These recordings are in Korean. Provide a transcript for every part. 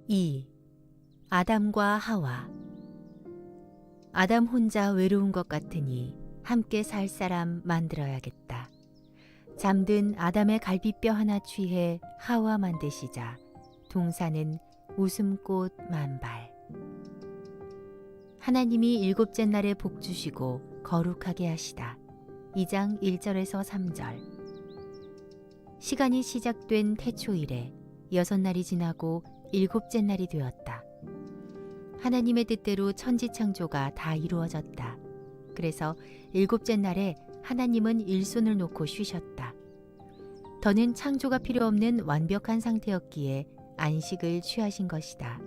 2. 아담과 하와. 아담 혼자 외로운 것 같으니 함께 살 사람 만들어야겠다. 잠든 아담의 갈비뼈 하나 취해 하와 만드시자 동사는 웃음꽃 만발. 하나님이 일곱째 날에 복 주시고 거룩하게 하시다. 2장 1절에서 3절. 시간이 시작된 태초일에 6날이 지나고 일곱째 날이 되었다. 하나님의 뜻대로 천지창조가 다 이루어졌다. 그래서 일곱째 날에 하나님은 일손을 놓고 쉬셨다. 더는 창조가 필요 없는 완벽한 상태였기에 안식을 취하신 것이다.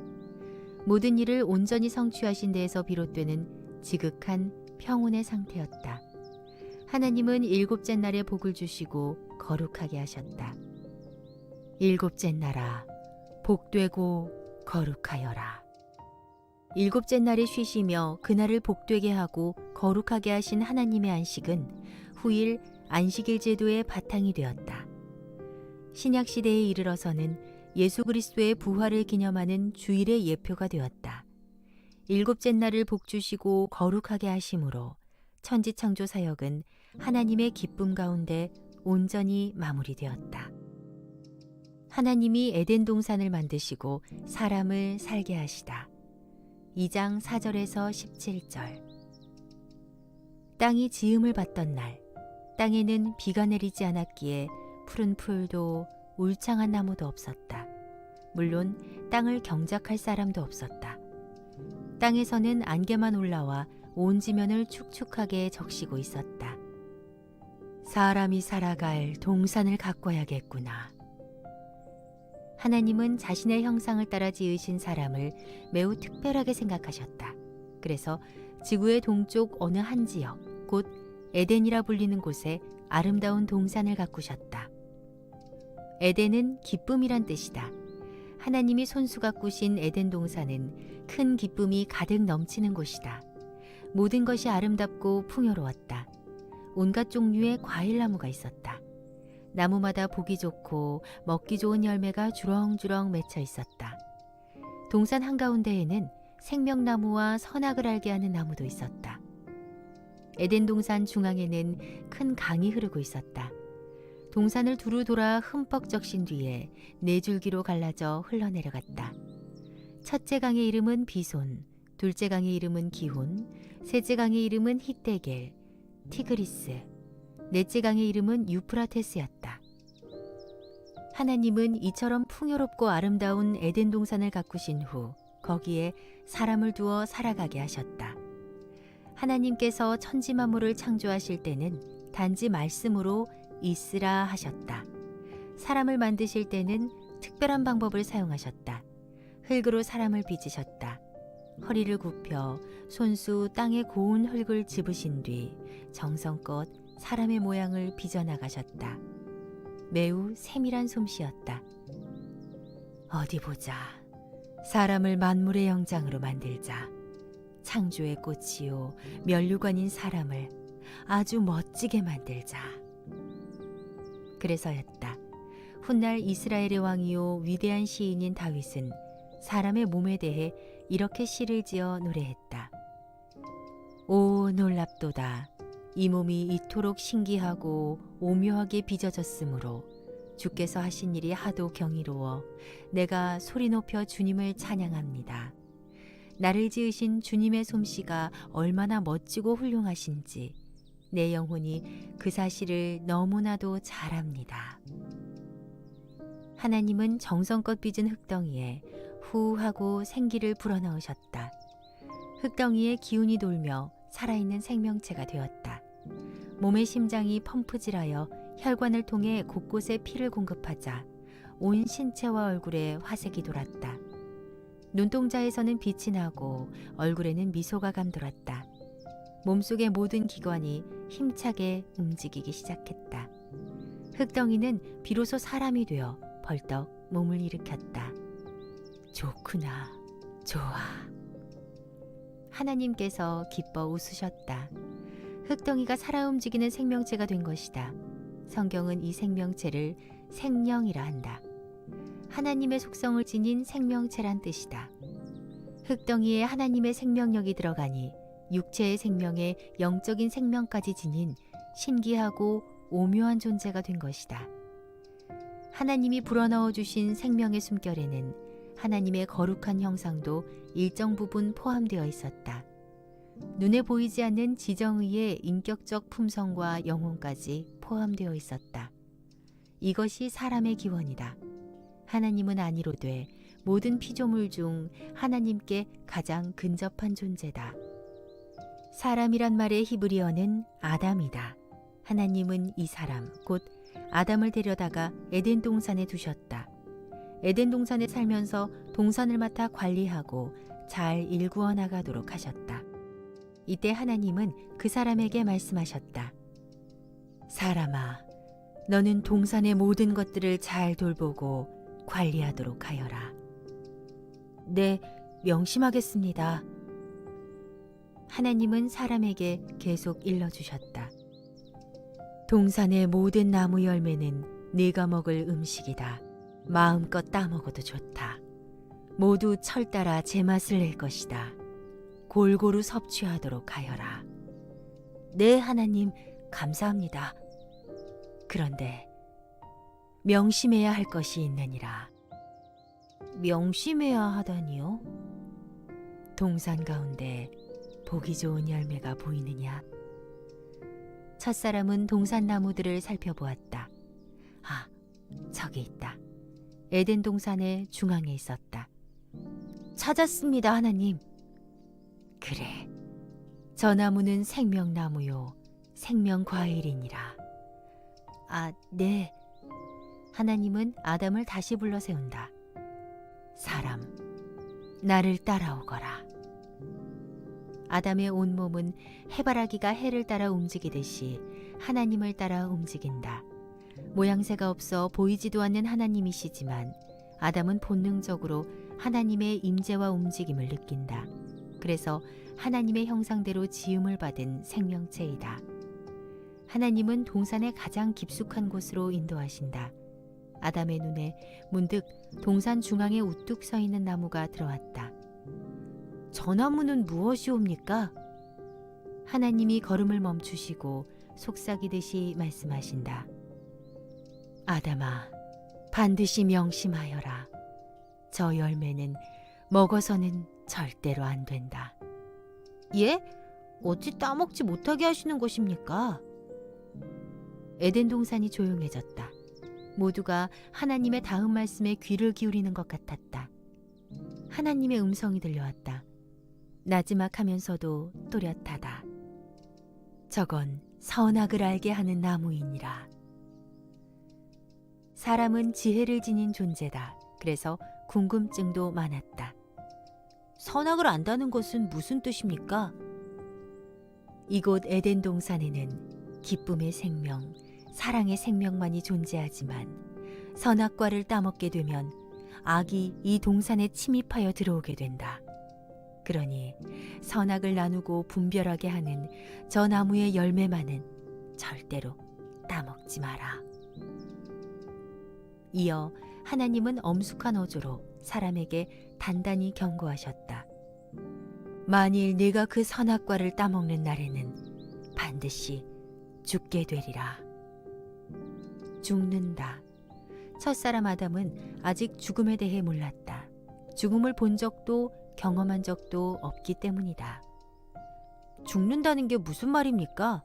모든 일을 온전히 성취하신 데에서 비롯되는 지극한 평온의 상태였다. 하나님은 일곱째 날에 복을 주시고 거룩하게 하셨다. 일곱째 날아, 복되고 거룩하여라. 일곱째 날에 쉬시며 그날을 복되게 하고 거룩하게 하신 하나님의 안식은 후일 안식일 제도의 바탕이 되었다. 신약 시대에 이르러서는 예수 그리스도의 부활을 기념하는 주일의 예표가 되었다. 일곱째 날을 복 주시고 거룩하게 하심으로 천지 창조 사역은 하나님의 기쁨 가운데 온전히 마무리되었다. 하나님이 에덴 동산을 만드시고 사람을 살게 하시다. 2장 4절에서 17절. 땅이 지음을 받던 날, 땅에는 비가 내리지 않았기에 푸른 풀도 울창한 나무도 없었다. 물론 땅을 경작할 사람도 없었다. 땅에서는 안개만 올라와 온 지면을 축축하게 적시고 있었다. 사람이 살아갈 동산을 가꿔야겠구나. 하나님은 자신의 형상을 따라 지으신 사람을 매우 특별하게 생각하셨다. 그래서 지구의 동쪽 어느 한 지역, 곧 에덴이라 불리는 곳에 아름다운 동산을 가꾸셨다. 에덴은 기쁨이란 뜻이다. 하나님이 손수 가꾸신 에덴 동산은 큰 기쁨이 가득 넘치는 곳이다. 모든 것이 아름답고 풍요로웠다. 온갖 종류의 과일나무가 있었다. 나무마다 보기 좋고 먹기 좋은 열매가 주렁주렁 맺혀 있었다. 동산 한가운데에는 생명나무와 선악을 알게 하는 나무도 있었다. 에덴 동산 중앙에는 큰 강이 흐르고 있었다. 동산을 두루 돌아 흠뻑 적신 뒤에 네 줄기로 갈라져 흘러내려갔다. 첫째 강의 이름은 비손, 둘째 강의 이름은 기혼, 셋째 강의 이름은 히데겔, 티그리스, 넷째 강의 이름은 유프라테스였다. 하나님은 이처럼 풍요롭고 아름다운 에덴 동산을 가꾸신 후 거기에 사람을 두어 살아가게 하셨다. 하나님께서 천지 만물을 창조하실 때는 단지 말씀으로 있으라 하셨다. 사람을 만드실 때는 특별한 방법을 사용하셨다. 흙으로 사람을 빚으셨다. 허리를 굽혀 손수 땅에 고운 흙을 집으신 뒤 정성껏 사람의 모양을 빚어나가셨다. 매우 세밀한 솜씨였다. 어디 보자. 사람을 만물의 영장으로 만들자. 창조의 꽃이요 면류관인 사람을 아주 멋지게 만들자. 그래서였다. 훗날 이스라엘의 왕이요 위대한 시인인 다윗은 사람의 몸에 대해 이렇게 시를 지어 노래했다. 오 놀랍도다. 이 몸이 이토록 신기하고 오묘하게 빚어졌으므로 주께서 하신 일이 하도 경이로워 내가 소리 높여 주님을 찬양합니다. 나를 지으신 주님의 솜씨가 얼마나 멋지고 훌륭하신지 내 영혼이 그 사실을 너무나도 잘 압니다. 하나님은 정성껏 빚은 흙덩이에 후 하고 생기를 불어넣으셨다. 흙덩이에 기운이 돌며 살아있는 생명체가 되었다. 몸의 심장이 펌프질하여 혈관을 통해 곳곳에 피를 공급하자 온 신체와 얼굴에 화색이 돌았다. 눈동자에서는 빛이 나고 얼굴에는 미소가 감돌았다. 몸속의 모든 기관이 힘차게 움직이기 시작했다. 흙덩이는 비로소 사람이 되어 벌떡 몸을 일으켰다. 좋구나, 좋아. 하나님께서 기뻐 웃으셨다. 흙덩이가 살아 움직이는 생명체가 된 것이다. 성경은 이 생명체를 생령이라 한다. 하나님의 속성을 지닌 생명체란 뜻이다. 흙덩이에 하나님의 생명력이 들어가니 육체의 생명에 영적인 생명까지 지닌 신기하고 오묘한 존재가 된 것이다. 하나님이 불어넣어 주신 생명의 숨결에는 하나님의 거룩한 형상도 일정 부분 포함되어 있었다. 눈에 보이지 않는 지정의의 인격적 품성과 영혼까지 포함되어 있었다. 이것이 사람의 기원이다. 하나님은 아니로되 모든 피조물 중 하나님께 가장 근접한 존재다. 사람이란 말의 히브리어는 아담이다. 하나님은 이 사람, 곧 아담을 데려다가 에덴 동산에 두셨다. 에덴 동산에 살면서 동산을 맡아 관리하고 잘 일구어 나가도록 하셨다. 이때 하나님은 그 사람에게 말씀하셨다. 사람아, 너는 동산의 모든 것들을 잘 돌보고 관리하도록 하여라. 네, 명심하겠습니다. 하나님은 사람에게 계속 일러주셨다. 동산의 모든 나무 열매는 네가 먹을 음식이다. 마음껏 따먹어도 좋다. 모두 철 따라 제맛을 낼 것이다. 골고루 섭취하도록 하여라. 네, 하나님, 감사합니다. 그런데 명심해야 할 것이 있느니라. 명심해야 하다니요? 동산 가운데 보기 좋은 열매가 보이느냐? 첫사람은 동산 나무들을 살펴보았다. 아, 저기 있다. 에덴 동산의 중앙에 있었다. 찾았습니다, 하나님. 그래, 저 나무는 생명나무요, 생명과일이니라. 아, 네. 하나님은 아담을 다시 불러 세운다. 사람, 나를 따라오거라. 아담의 온몸은 해바라기가 해를 따라 움직이듯이 하나님을 따라 움직인다. 모양새가 없어 보이지도 않는 하나님이시지만 아담은 본능적으로 하나님의 임재와 움직임을 느낀다. 그래서 하나님의 형상대로 지음을 받은 생명체이다. 하나님은 동산의 가장 깊숙한 곳으로 인도하신다. 아담의 눈에 문득 동산 중앙에 우뚝 서 있는 나무가 들어왔다. 저 나무는 무엇이옵니까? 하나님이 걸음을 멈추시고 속삭이듯이 말씀하신다. 아담아, 반드시 명심하여라. 저 열매는 먹어서는 절대로 안 된다. 예? 어찌 따먹지 못하게 하시는 것입니까? 에덴 동산이 조용해졌다. 모두가 하나님의 다음 말씀에 귀를 기울이는 것 같았다. 하나님의 음성이 들려왔다. 나지막하면서도 또렷하다. 저건 선악을 알게 하는 나무이니라. 사람은 지혜를 지닌 존재다. 그래서 궁금증도 많았다. 선악을 안다는 것은 무슨 뜻입니까? 이곳 에덴 동산에는 기쁨의 생명, 사랑의 생명만이 존재하지만 선악과를 따먹게 되면 악이 이 동산에 침입하여 들어오게 된다. 그러니 선악을 나누고 분별하게 하는 저 나무의 열매만은 절대로 따먹지 마라. 이어 하나님은 엄숙한 어조로 사람에게 단단히 경고하셨다. 만일 네가 그 선악과를 따먹는 날에는 반드시 죽게 되리라. 죽는다. 첫사람 아담은 아직 죽음에 대해 몰랐다. 죽음을 본 적도 경험한 적도 없기 때문이다. 죽는다는 게 무슨 말입니까?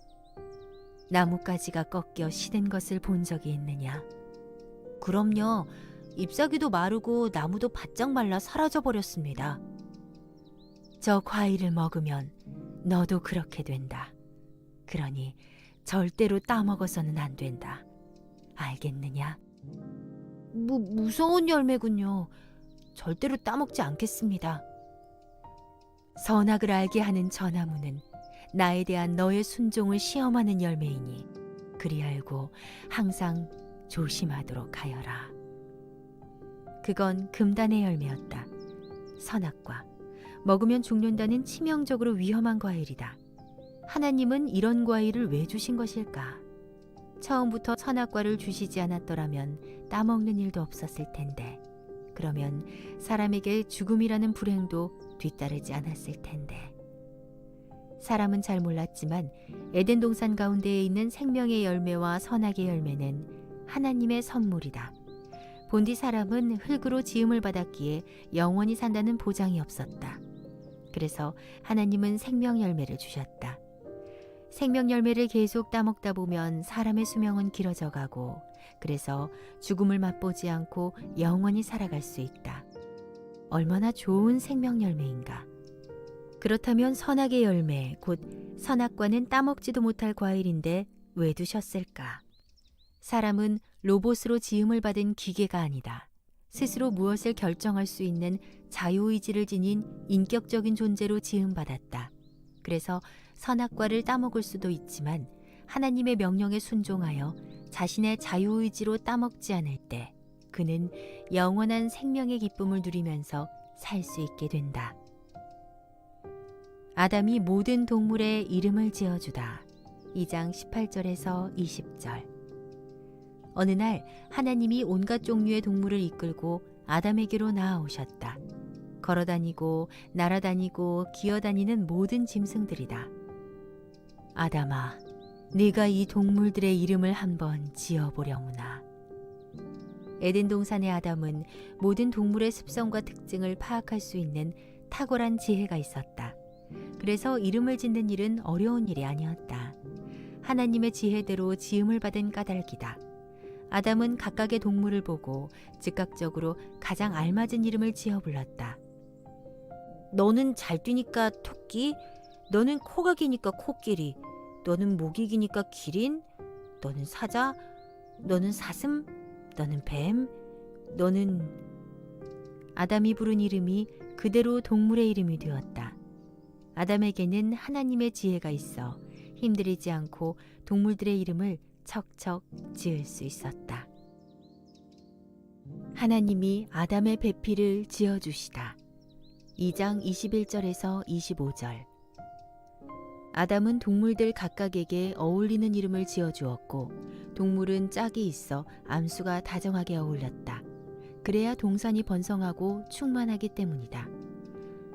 나뭇가지가 꺾여 시든 것을 본 적이 있느냐? 그럼요. 잎사귀도 마르고 나무도 바짝 말라 사라져버렸습니다. 저 과일을 먹으면 너도 그렇게 된다. 그러니 절대로 따먹어서는 안 된다. 알겠느냐? 무서운 열매군요. 절대로 따먹지 않겠습니다. 선악을 알게 하는 저 나무는 나에 대한 너의 순종을 시험하는 열매이니 그리 알고 항상 조심하도록 하여라. 그건 금단의 열매였다. 선악과. 먹으면 죽는다는 치명적으로 위험한 과일이다. 하나님은 이런 과일을 왜 주신 것일까? 처음부터 선악과를 주시지 않았더라면 따먹는 일도 없었을 텐데 그러면 사람에게 죽음이라는 불행도 뒤따르지 않았을 텐데. 사람은 잘 몰랐지만 에덴 동산 가운데에 있는 생명의 열매와 선악의 열매는 하나님의 선물이다. 본디 사람은 흙으로 지음을 받았기에 영원히 산다는 보장이 없었다. 그래서 하나님은 생명 열매를 주셨다. 생명 열매를 계속 따먹다 보면 사람의 수명은 길어져 가고, 그래서 죽음을 맛보지 않고 영원히 살아갈 수 있다. 얼마나 좋은 생명 열매인가. 그렇다면 선악의 열매, 곧 선악과는 따먹지도 못할 과일인데 왜 두셨을까? 사람은 로봇으로 지음을 받은 기계가 아니다. 스스로 무엇을 결정할 수 있는 자유의지를 지닌 인격적인 존재로 지음받았다. 그래서 선악과를 따먹을 수도 있지만 하나님의 명령에 순종하여 자신의 자유의지로 따먹지 않을 때 그는 영원한 생명의 기쁨을 누리면서 살 수 있게 된다. 아담이 모든 동물의 이름을 지어주다. 2장 18절에서 20절. 어느 날 하나님이 온갖 종류의 동물을 이끌고 아담에게로 나아오셨다. 걸어다니고 날아다니고 기어다니는 모든 짐승들이다. 아담아, 네가 이 동물들의 이름을 한번 지어보려무나. 에덴 동산의 아담은 모든 동물의 습성과 특징을 파악할 수 있는 탁월한 지혜가 있었다. 그래서 이름을 짓는 일은 어려운 일이 아니었다. 하나님의 지혜대로 지음을 받은 까닭이다. 아담은 각각의 동물을 보고 즉각적으로 가장 알맞은 이름을 지어 불렀다. 너는 잘 뛰니까 토끼, 너는 코가 기니까 코끼리, 너는 목이 기니까 기린, 너는 사자, 너는 사슴, 너는 뱀, 너는... 아담이 부른 이름이 그대로 동물의 이름이 되었다. 아담에게는 하나님의 지혜가 있어 힘들이지 않고 동물들의 이름을 척척 지을 수 있었다. 하나님이 아담의 배필을 지어주시다. 2장 21절에서 25절. 아담은 동물들 각각에게 어울리는 이름을 지어주었고 동물은 짝이 있어 암수가 다정하게 어울렸다. 그래야 동산이 번성하고 충만하기 때문이다.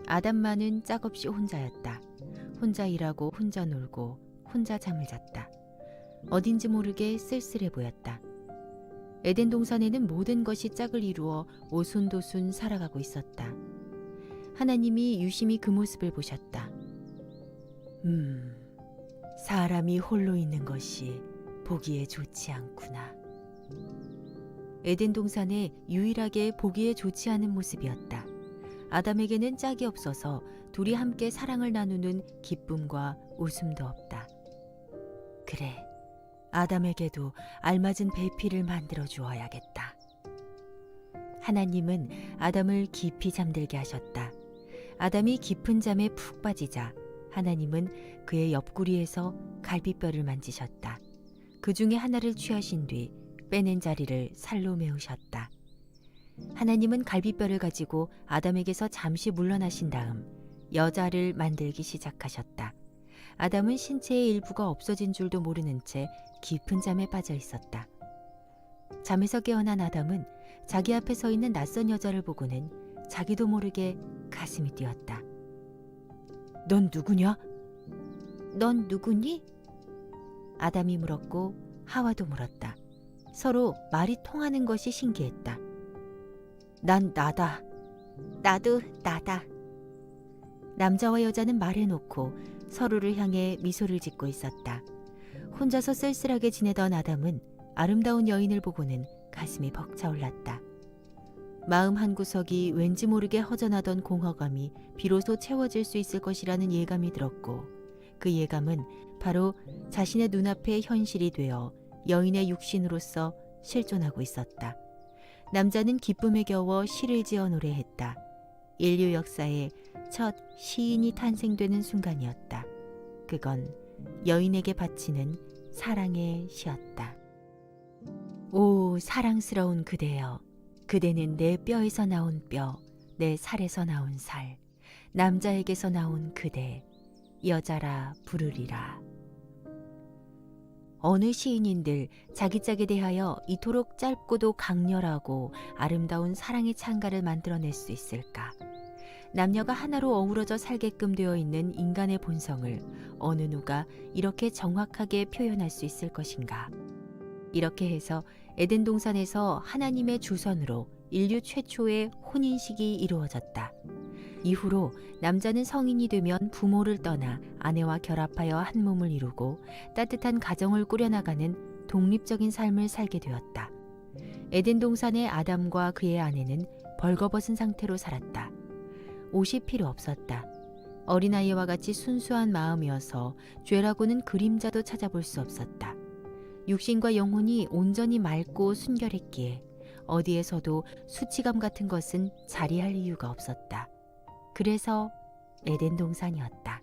아담만은 짝없이 혼자였다. 혼자 일하고 혼자 놀고 혼자 잠을 잤다. 어딘지 모르게 쓸쓸해 보였다. 에덴 동산에는 모든 것이 짝을 이루어 오순도순 살아가고 있었다. 하나님이 유심히 그 모습을 보셨다. 사람이 홀로 있는 것이 보기에 좋지 않구나. 에덴 동산에 유일하게 보기에 좋지 않은 모습이었다. 아담에게는 짝이 없어서 둘이 함께 사랑을 나누는 기쁨과 웃음도 없다. 그래, 아담에게도 알맞은 배필을 만들어 주어야겠다. 하나님은 아담을 깊이 잠들게 하셨다. 아담이 깊은 잠에 푹 빠지자 하나님은 그의 옆구리에서 갈비뼈를 만지셨다. 그 중에 하나를 취하신 뒤 빼낸 자리를 살로 메우셨다. 하나님은 갈비뼈를 가지고 아담에게서 잠시 물러나신 다음 여자를 만들기 시작하셨다. 아담은 신체의 일부가 없어진 줄도 모르는 채 깊은 잠에 빠져 있었다. 잠에서 깨어난 아담은 자기 앞에 서 있는 낯선 여자를 보고는 자기도 모르게 가슴이 뛰었다. 넌 누구냐? 넌 누구니? 아담이 물었고 하와도 물었다. 서로 말이 통하는 것이 신기했다. 난 나다. 나도 나다. 남자와 여자는 말해놓고 서로를 향해 미소를 짓고 있었다. 혼자서 쓸쓸하게 지내던 아담은 아름다운 여인을 보고는 가슴이 벅차올랐다. 마음 한구석이 왠지 모르게 허전하던 공허감이 비로소 채워질 수 있을 것이라는 예감이 들었고 그 예감은 바로 자신의 눈앞의 현실이 되어 여인의 육신으로서 실존하고 있었다. 남자는 기쁨에 겨워 시를 지어 노래했다. 인류 역사에 첫 시인이 탄생되는 순간이었다. 그건 여인에게 바치는 사랑의 시였다. 오, 사랑스러운 그대여. 그대는 내 뼈에서 나온 뼈, 내 살에서 나온 살, 남자에게서 나온 그대, 여자라 부르리라. 어느 시인인들 자기 짝에 대하여 이토록 짧고도 강렬하고 아름다운 사랑의 찬가를 만들어낼 수 있을까? 남녀가 하나로 어우러져 살게끔 되어 있는 인간의 본성을 어느 누가 이렇게 정확하게 표현할 수 있을 것인가? 이렇게 해서 에덴 동산에서 하나님의 주선으로 인류 최초의 혼인식이 이루어졌다. 이후로 남자는 성인이 되면 부모를 떠나 아내와 결합하여 한 몸을 이루고 따뜻한 가정을 꾸려나가는 독립적인 삶을 살게 되었다. 에덴 동산의 아담과 그의 아내는 벌거벗은 상태로 살았다. 옷이 필요 없었다. 어린아이와 같이 순수한 마음이어서 죄라고는 그림자도 찾아볼 수 없었다. 육신과 영혼이 온전히 맑고 순결했기에 어디에서도 수치감 같은 것은 자리할 이유가 없었다. 그래서 에덴 동산이었다.